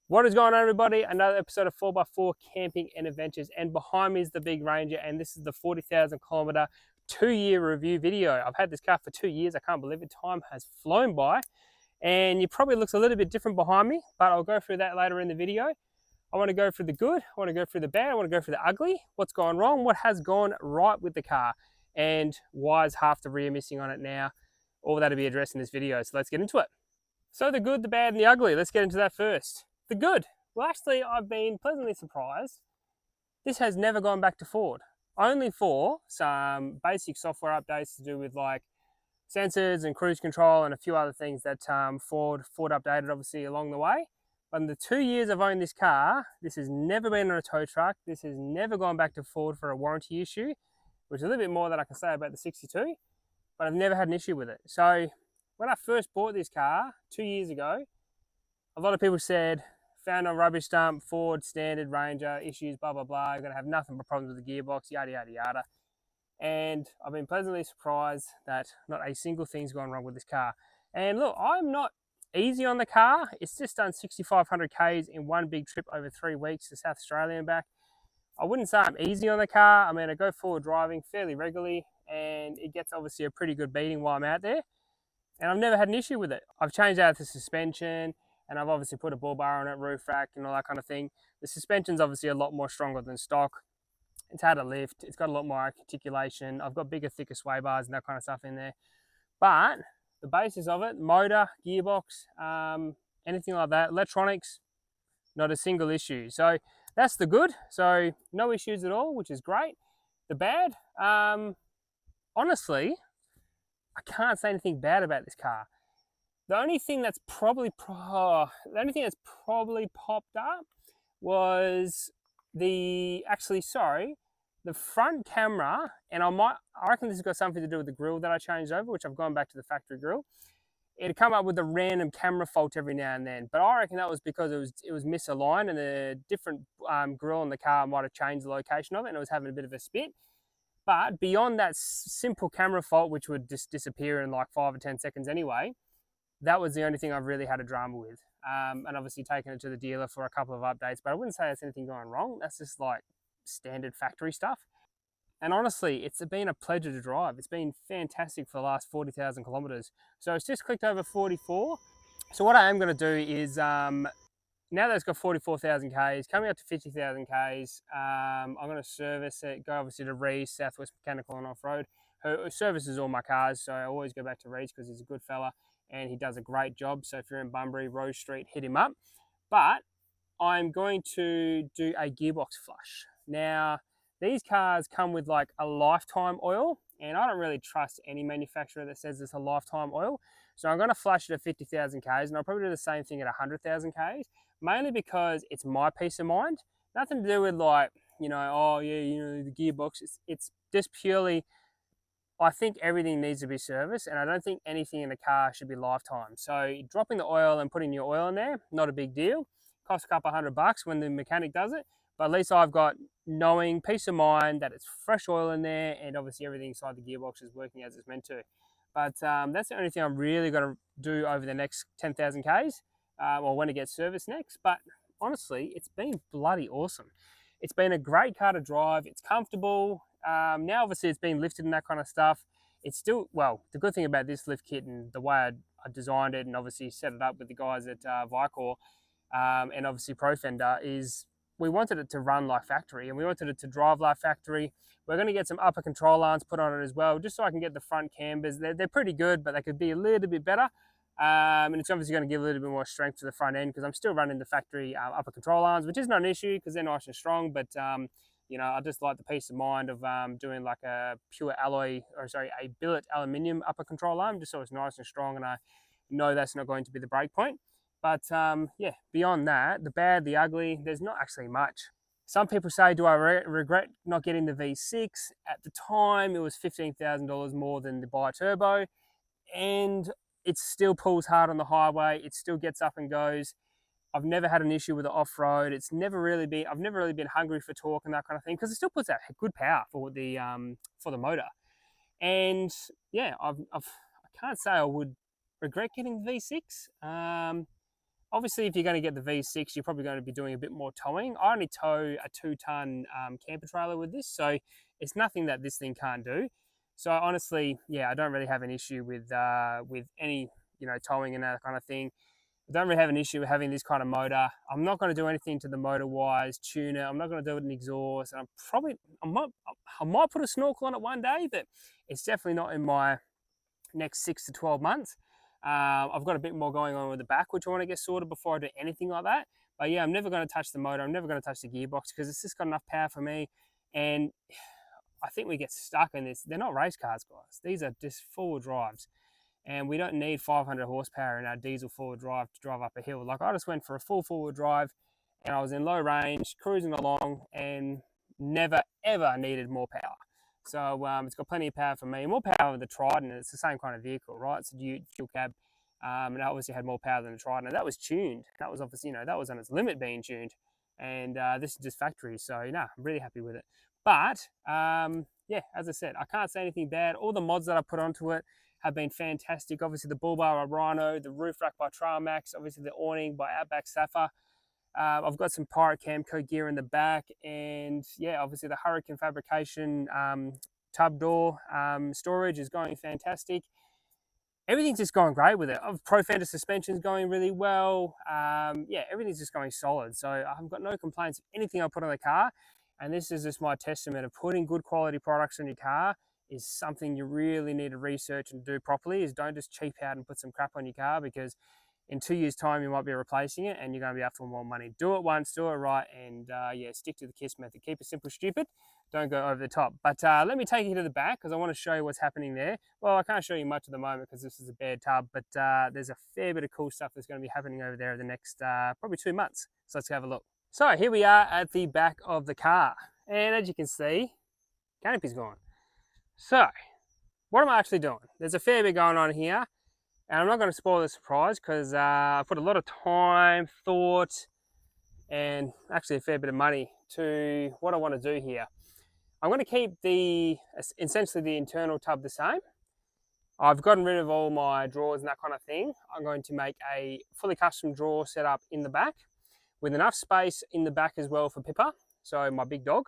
What is going on, everybody? Another episode of 4x4 Camping and Adventures, and behind me is the big Ranger, and this is the 40,000 kilometer 2-year review video. I've had this car for 2 years. I can't believe it. Time has flown by, and it probably looks a little bit different behind me, but I'll go through that later in the video. I want to go through the good, I want to go through the bad, I want to go through the ugly, what's gone wrong, what has gone right with the car, and why is half the rear missing on it now. All that will be addressed in this video, so let's get into it. So the good, the bad, and the ugly. Let's get into that first. The good. Well, actually, I've been pleasantly surprised. This has never gone back to Ford. Only for some basic software updates to do with like sensors and cruise control and a few other things that Ford updated obviously along the way. But in the 2 years I've owned this car, this has never been on a tow truck. This has never gone back to Ford for a warranty issue, which is a little bit more than I can say about the 62, but I've never had an issue with it. So when I first bought this car 2 years ago, a lot of people said, found on rubbish dump, Ford, standard, Ranger, issues, blah, blah, blah. You're going to have nothing but problems with the gearbox, yada, yada, yada. And I've been pleasantly surprised that not a single thing's gone wrong with this car. And look, I'm not easy on the car. It's just done 6,500 Ks in one big trip over 3 weeks to South Australia and back. I wouldn't say I'm easy on the car. I mean, I go forward driving fairly regularly, and it gets obviously a pretty good beating while I'm out there. And I've never had an issue with it. I've changed out the suspension, and I've obviously put a bull bar on it, roof rack, and all that kind of thing. The suspension's obviously a lot more stronger than stock. It's had a lift. It's got a lot more articulation. I've got bigger, thicker sway bars and that kind of stuff in there. But the basis of it, motor, gearbox, anything like that, electronics, not a single issue. So that's the good. So no issues at all, which is great. The bad, honestly, I can't say anything bad about this car. The only thing that's probably popped up was the front camera, and I reckon this has got something to do with the grille that I changed over, which I've gone back to the factory grille. It'd come up with a random camera fault every now and then, but I reckon that was because it was misaligned, and a different grille in the car might have changed the location of it, and it was having a bit of a spit. But beyond that simple camera fault, which would just disappear in like 5 or 10 seconds anyway, that was the only thing I've really had a drama with. And obviously taken it to the dealer for a couple of updates, but I wouldn't say there's anything going wrong. That's just like standard factory stuff. And honestly, it's been a pleasure to drive. It's been fantastic for the last 40,000 kilometers. So it's just clicked over 44. So what I am going to do is, now that it's got 44,000 Ks, coming up to 50,000 Ks, I'm going to service it, go obviously to Reese, Southwest Mechanical and Off-Road, who services all my cars. So I always go back to Reese because he's a good fella and he does a great job. So if you're in Bunbury, Rose Street, hit him up. But I'm going to do a gearbox flush. Now, these cars come with like a lifetime oil, and I don't really trust any manufacturer that says it's a lifetime oil. So I'm going to flush it at 50,000 Ks, and I'll probably do the same thing at 100,000 Ks, mainly because it's my peace of mind. Nothing to do with like, oh yeah, the gearbox. It's just purely, I think everything needs to be serviced, and I don't think anything in the car should be lifetime. So dropping the oil and putting your oil in there, not a big deal. Costs a couple $100 when the mechanic does it, but at least I've got knowing peace of mind that it's fresh oil in there, and obviously everything inside the gearbox is working as it's meant to. But that's the only thing I'm really going to do over the next 10,000 Ks, or when it gets serviced next. But honestly, it's been bloody awesome. It's been a great car to drive. It's comfortable. Now obviously it's been lifted and that kind of stuff. It's still, well, the good thing about this lift kit and the way I designed it and obviously set it up with the guys at Vicor, and obviously Pro Fender, is we wanted it to run like factory, and we wanted it to drive like factory. We're going to get some upper control arms put on it as well, just so I can get the front cambers. They're pretty good, but they could be a little bit better. And it's obviously going to give a little bit more strength to the front end, because I'm still running the factory upper control arms, which is not an issue because they're nice and strong. But I just like the peace of mind of doing like a pure alloy, a billet aluminium upper control arm, just so it's nice and strong, and I know that's not going to be the break point. But yeah, beyond that, the bad, the ugly, there's not actually much. Some people say, do I regret not getting the V6? At the time, it was $15,000 more than the bi-turbo, and it still pulls hard on the highway. It still gets up and goes. I've never had an issue with the off-road. I've never really been hungry for torque and that kind of thing, because it still puts out good power for the motor. And yeah, I can't say I would regret getting the V6. Obviously, if you're going to get the V6, you're probably going to be doing a bit more towing. I only tow a 2-ton camper trailer with this, so it's nothing that this thing can't do. So honestly, yeah, I don't really have an issue with any, you know, towing and that kind of thing. I don't really have an issue with having this kind of motor. I'm not going to do anything to the motor wise, tune it. I'm not going to do it in exhaust. And I might put a snorkel on it one day, but it's definitely not in my next 6 to 12 months. I've got a bit more going on with the back, which I want to get sorted before I do anything like that. But yeah, I'm never going to touch the motor. I'm never going to touch the gearbox because it's just got enough power for me. And I think we get stuck in this. They're not race cars, guys. These are just forward drives. And we don't need 500 horsepower in our diesel forward drive to drive up a hill. Like I just went for a full forward drive and I was in low range, cruising along and never ever needed more power. So it's got plenty of power for me, more power than the Trident. It's the same kind of vehicle, right? It's a fuel cab, and it obviously had more power than the Trident. And that was tuned. That was obviously, you know, that was on its limit being tuned. And this is just factory, so no, I'm really happy with it. But yeah, as I said, I can't say anything bad. All the mods that I put onto it have been fantastic. Obviously the bull bar by Rhino, the roof rack by Trailmax, obviously the awning by Outback Sapphire. I've got some Pirate Camco gear in the back, and yeah, obviously the Hurricane Fabrication tub door storage is going fantastic. Everything's just going great with it. Pro Fender suspension's going really well. Yeah, everything's just going solid. So I've got no complaints of anything I put on the car. And this is just my testament of putting good quality products on your car is something you really need to research and do properly. Is don't just cheap out and put some crap on your car, because in 2 years' time you might be replacing it and you're going to be after more money. Do it once, do it right, and yeah, stick to the KISS method. Keep it simple, stupid. Don't go over the top. But let me take you to the back because I want to show you what's happening there. Well, I can't show you much at the moment because this is a bad tub, but there's a fair bit of cool stuff that's going to be happening over there in the next probably 2 months. So let's have a look. So here we are at the back of the car. And as you can see, canopy's gone. So what am I actually doing? There's a fair bit going on here. And I'm not going to spoil the surprise because I put a lot of time, thought, and actually a fair bit of money to what I want to do here. I'm going to keep essentially the internal tub the same. I've gotten rid of all my drawers and that kind of thing. I'm going to make a fully custom drawer setup in the back with enough space in the back as well for Pippa, so my big dog.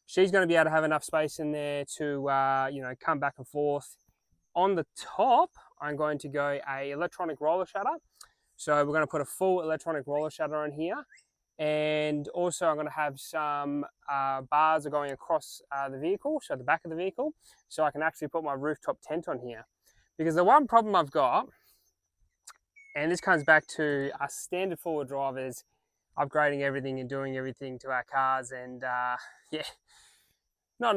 She's going to be able to have enough space in there to you know, come back and forth. On the top, I'm going to go a electronic roller shutter. So we're going to put a full electronic roller shutter on here. And also I'm going to have some bars going across the vehicle, so the back of the vehicle, so I can actually put my rooftop tent on here. Because the one problem I've got, and this comes back to us standard forward drivers upgrading everything and doing everything to our cars, and yeah, not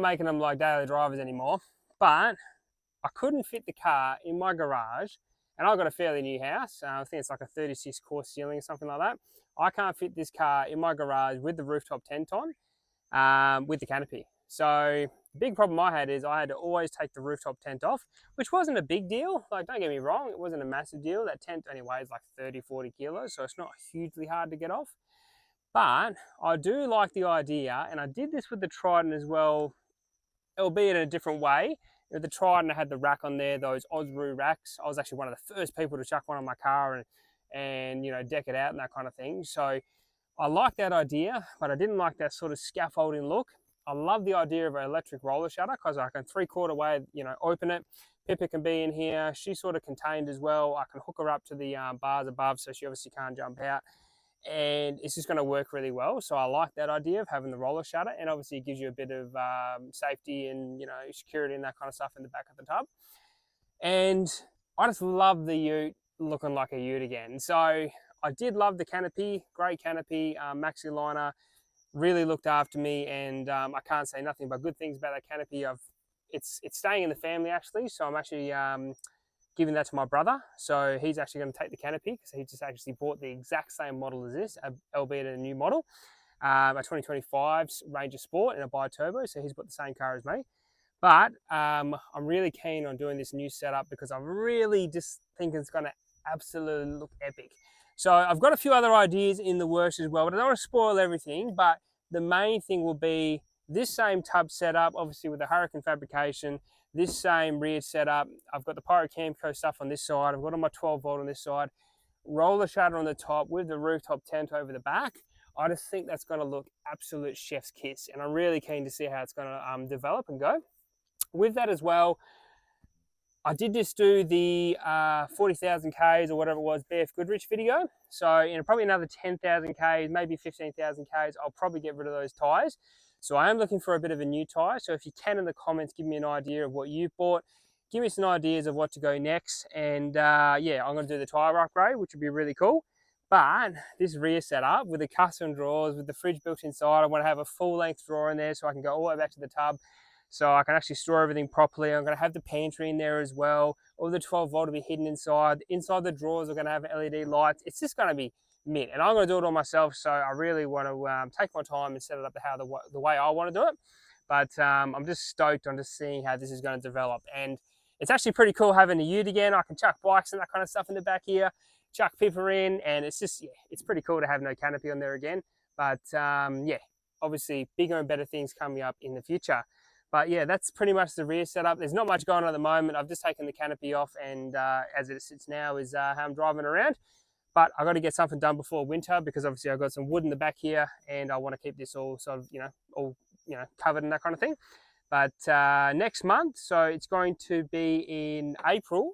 making them like daily drivers anymore, but I couldn't fit the car in my garage, and I've got a fairly new house. I think it's like a 36 course ceiling or something like that. I can't fit this car in my garage with the rooftop tent on, with the canopy. So the big problem I had is I had to always take the rooftop tent off, which wasn't a big deal. Like, don't get me wrong, it wasn't a massive deal. That tent only weighs like 30, 40 kilos, so it's not hugely hard to get off. But I do like the idea, and I did this with the Trident as well, albeit in a different way. With the Trident, I had the rack on there, those Osprey racks. I was actually one of the first people to chuck one on my car and you know, deck it out and that kind of thing. So I like that idea, but I didn't like that sort of scaffolding look. I love the idea of an electric roller shutter because I can 3/4 way, you know, open it. Pippa can be in here. She's sort of contained as well. I can hook her up to the bars above, so she obviously can't jump out. And it's just going to work really well. So I like that idea of having the roller shutter, and obviously it gives you a bit of safety and, you know, security and that kind of stuff in the back of the tub. And I just love the ute looking like a ute again. So I did love the canopy, great canopy, maxi liner, really looked after me, and I can't say nothing but good things about that canopy. It's staying in the family actually, so I'm actually giving that to my brother. So he's actually going to take the canopy because he just actually bought the exact same model as this, albeit a new model, a 2025 Ranger Sport in a bi-turbo. So he's bought the same car as me. But I'm really keen on doing this new setup because I really just think it's going to absolutely look epic. So I've got a few other ideas in the works as well, but I don't want to spoil everything. But the main thing will be this same tub setup, obviously with the Hurricane Fabrication, this same rear setup. I've got the Pirate Camco stuff on this side. I've got all my 12 volt on this side. roller shutter on the top with the rooftop tent over the back. I just think that's going to look absolute chef's kiss, and I'm really keen to see how it's going to develop and go. With that as well, I did just do the 40,000 Ks or whatever it was, BF Goodrich video. So in probably another 10,000 Ks, maybe 15,000 Ks, I'll probably get rid of those tyres. So I am looking for a bit of a new tyre. So if you can in the comments, give me an idea of what you've bought. Give me some ideas of what to go next. And yeah, I'm going to do the tyre upgrade, which would be really cool. But this rear setup with the custom drawers, with the fridge built inside, I want to have a full length drawer in there so I can go all the way back to the tub. So I can actually store everything properly. I'm going to have the pantry in there as well. All the 12 volt will be hidden inside. Inside the drawers are going to have LED lights. It's just going to be mint. And I'm going to do it all myself. So I really want to take my time and set it up the way I want to do it. But I'm just stoked on just seeing how this is going to develop. And it's actually pretty cool having a ute again. I can chuck bikes and that kind of stuff in the back here, chuck Pippa in. And it's just, yeah, it's pretty cool to have no canopy on there again. But yeah, obviously bigger and better things coming up in the future. But yeah, that's pretty much the rear setup. There's not much going on at the moment. I've just taken the canopy off, and as it sits now is how I'm driving around. But I've got to get something done before winter, because obviously I've got some wood in the back here, and I want to keep this all sort of, all covered and that kind of thing. But next month, so it's going to be in April.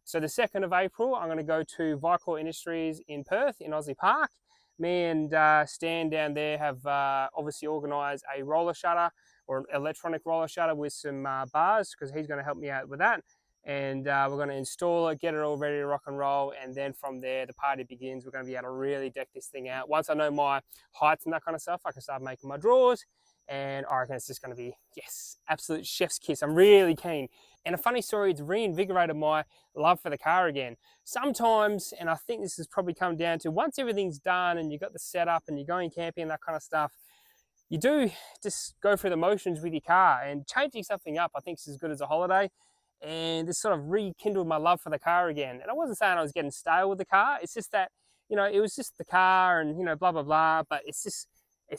So the 2nd of April, I'm going to go to Vicor Industries in Perth, in Aussie Park. Me and Stan down there have obviously organised a roller shutter, or an electronic roller shutter with some bars, because he's going to help me out with that. And we're going to install it, get it all ready to rock and roll, and then from there the party begins. We're going to be able to really deck this thing out. Once I know my heights and that kind of stuff, I can start making my drawers, and I reckon it's just going to be, yes, absolute chef's kiss. I'm really keen. And a funny story, it's reinvigorated my love for the car again. Sometimes, and I think this has probably come down to, once everything's done and you've got the setup and you're going camping and that kind of stuff, you do just go through the motions with your car, and changing something up I think is as good as a holiday. And this sort of rekindled my love for the car again. And I wasn't saying I was getting stale with the car, it's just that, it was just the car and, blah, blah, blah, but it's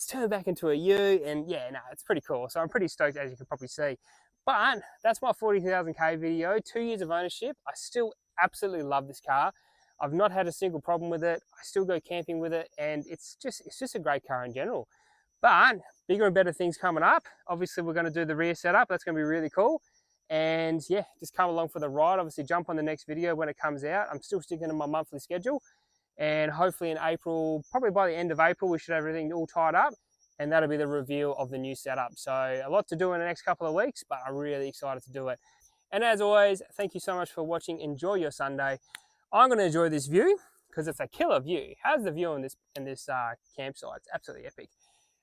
turned back into a ute, and yeah, no, it's pretty cool. So I'm pretty stoked, as you can probably see. But that's my 40,000 K video, 2 years of ownership. I still absolutely love this car. I've not had a single problem with it. I still go camping with it, and it's just a great car in general. But bigger and better things coming up. Obviously, we're going to do the rear setup. That's going to be really cool. And yeah, just come along for the ride. Obviously, jump on the next video when it comes out. I'm still sticking to my monthly schedule. And hopefully in April, probably by the end of April, we should have everything all tied up. And that'll be the reveal of the new setup. So a lot to do in the next couple of weeks, but I'm really excited to do it. And as always, thank you so much for watching. Enjoy your Sunday. I'm going to enjoy this view because it's a killer view. How's the view in this campsite? It's absolutely epic.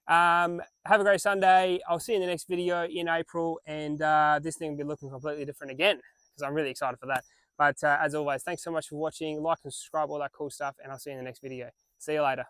Have a great Sunday. I'll see you in the next video in April, and this thing will be looking completely different again, because I'm really excited for that. But as always, thanks so much for watching. Like and subscribe, all that cool stuff, and I'll see you in the next video. See you later.